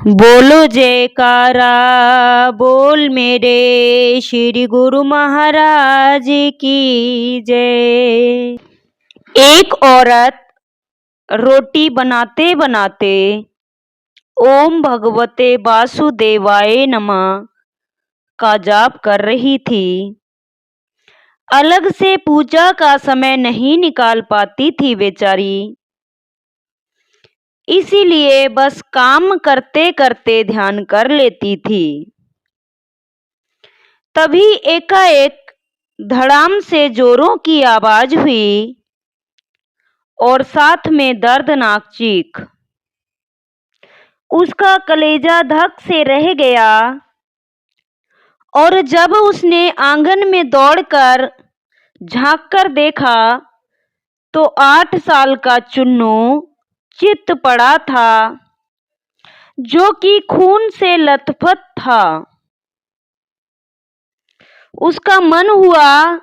बोलो जयकारा बोल मेरे श्री गुरु महाराज की जय। एक औरत रोटी बनाते बनाते ओम भगवते वासुदेवाय नमः का जाप कर रही थी। अलग से पूजा का समय नहीं निकाल पाती थी बेचारी, इसीलिए बस काम करते करते ध्यान कर लेती थी। तभी एकाएक धड़ाम से जोरों की आवाज हुई और साथ में दर्दनाक चीख। उसका कलेजा धक से रह गया और जब उसने आंगन में दौड़कर झांककर देखा तो 8 साल का चुन्नू चित पड़ा था, जो कि खून से लथपथ था। उसका मन हुआ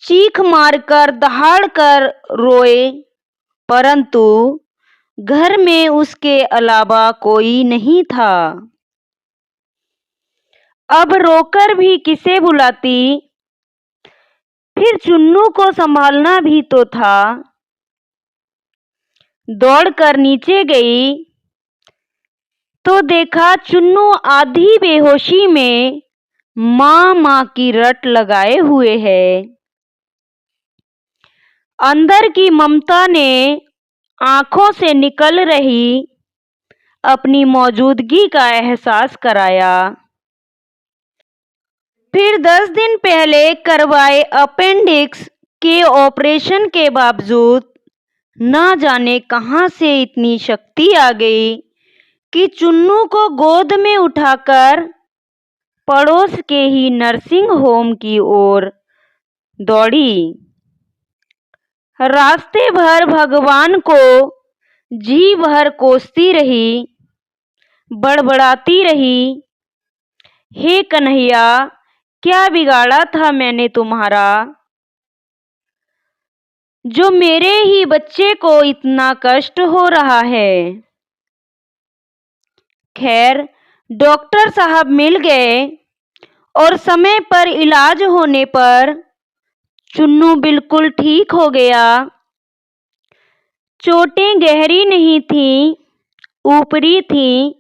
चीख मारकर दहाड़कर रोए, परंतु घर में उसके अलावा कोई नहीं था। अब रोकर भी किसे बुलाती, फिर चुन्नू को संभालना भी तो था। दौड़कर नीचे गई तो देखा चुन्नू आधी बेहोशी में माँ माँ की रट लगाए हुए है। अंदर की ममता ने आंखों से निकल रही अपनी मौजूदगी का एहसास कराया। फिर 10 दिन पहले करवाए अपेंडिक्स के ऑपरेशन के बावजूद न जाने कहां से इतनी शक्ति आ गई कि चुन्नू को गोद में उठाकर पड़ोस के ही नर्सिंग होम की ओर दौड़ी। रास्ते भर भगवान को जी भर कोसती रही, बड़बड़ाती रही, हे कन्हैया, क्या बिगाड़ा था मैंने तुम्हारा, जो मेरे ही बच्चे को इतना कष्ट हो रहा है। खैर, डॉक्टर साहब मिल गए और समय पर इलाज होने पर चुन्नू बिल्कुल ठीक हो गया। चोटें गहरी नहीं थीं, ऊपरी थीं,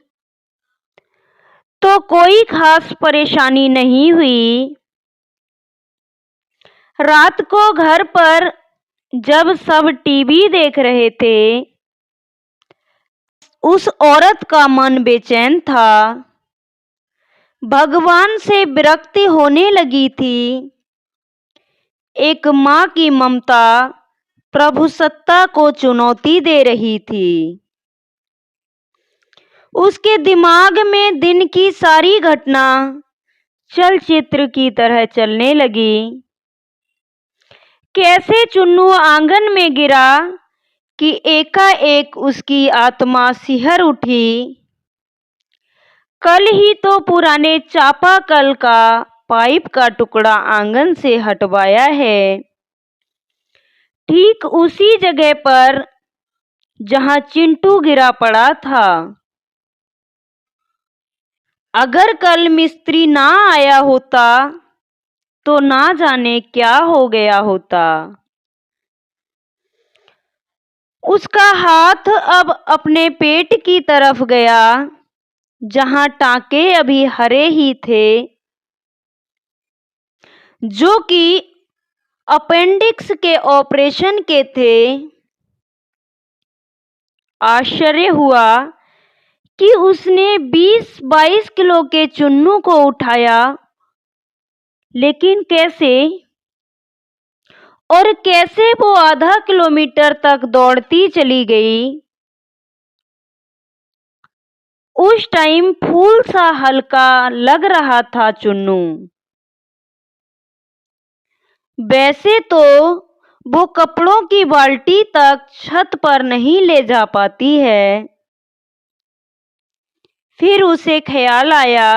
तो कोई खास परेशानी नहीं हुई। रात को घर पर जब सब टीवी देख रहे थे, उस औरत का मन बेचैन था। भगवान से विरक्ति होने लगी थी। एक माँ की ममता प्रभु सत्ता को चुनौती दे रही थी। उसके दिमाग में दिन की सारी घटना चलचित्र की तरह चलने लगी। कैसे चुन्नू आंगन में गिरा कि एकाएक उसकी आत्मा सिहर उठी। कल ही तो पुराने चापाकल का पाइप का टुकड़ा आंगन से हटवाया है, ठीक उसी जगह पर जहां चिंटू गिरा पड़ा था। अगर कल मिस्त्री ना आया होता तो ना जाने क्या हो गया होता। उसका हाथ अब अपने पेट की तरफ गया, जहां टांके अभी हरे ही थे, जो कि अपेंडिक्स के ऑपरेशन के थे। आश्चर्य हुआ कि उसने 20-22 किलो के चुन्नू को उठाया, लेकिन कैसे? और कैसे वो आधा किलोमीटर तक दौड़ती चली गई। उस टाइम फूल सा हल्का लग रहा था चुन्नू। वैसे तो वो कपड़ों की बाल्टी तक छत पर नहीं ले जा पाती है। फिर उसे ख्याल आया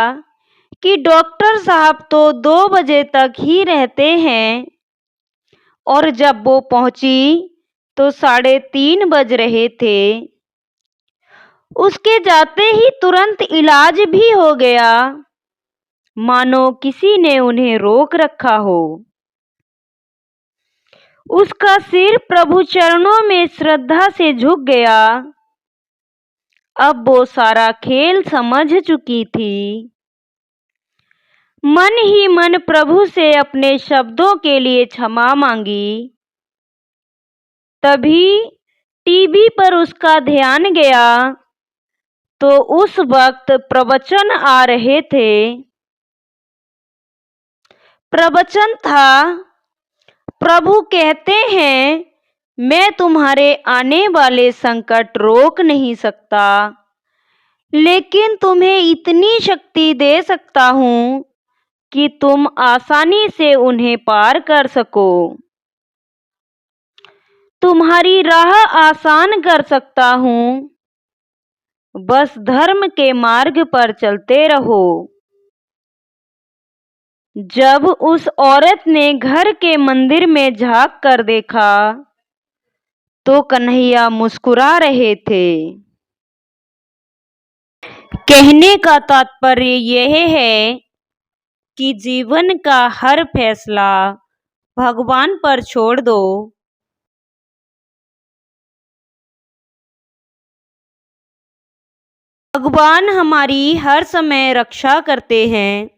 कि डॉक्टर साहब तो 2 बजे तक ही रहते हैं, और जब वो पहुंची तो 3:30 बज रहे थे। उसके जाते ही तुरंत इलाज भी हो गया, मानो किसी ने उन्हें रोक रखा हो। उसका सिर प्रभु चरणों में श्रद्धा से झुक गया। अब वो सारा खेल समझ चुकी थी। मन ही मन प्रभु से अपने शब्दों के लिए क्षमा मांगी। तभी टीवी पर उसका ध्यान गया तो उस वक्त प्रवचन आ रहे थे। प्रवचन था, प्रभु कहते हैं, मैं तुम्हारे आने वाले संकट रोक नहीं सकता, लेकिन तुम्हें इतनी शक्ति दे सकता हूँ कि तुम आसानी से उन्हें पार कर सको। तुम्हारी राह आसान कर सकता हूँ, बस धर्म के मार्ग पर चलते रहो। जब उस औरत ने घर के मंदिर में झांक कर देखा तो कन्हैया मुस्कुरा रहे थे। कहने का तात्पर्य यह है कि जीवन का हर फैसला भगवान पर छोड़ दो। भगवान हमारी हर समय रक्षा करते हैं।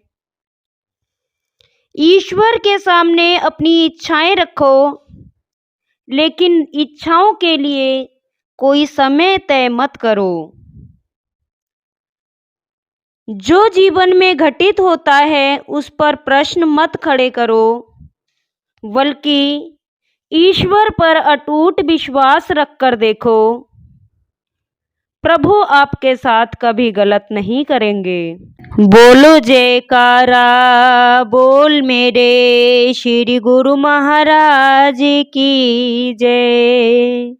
ईश्वर के सामने अपनी इच्छाएं रखो, लेकिन इच्छाओं के लिए कोई समय तय मत करो। जो जीवन में घटित होता है उस पर प्रश्न मत खड़े करो, बल्कि ईश्वर पर अटूट विश्वास रखकर देखो। प्रभु आपके साथ कभी गलत नहीं करेंगे। बोलो जयकारा, बोल मेरे श्री गुरु महाराज की जय।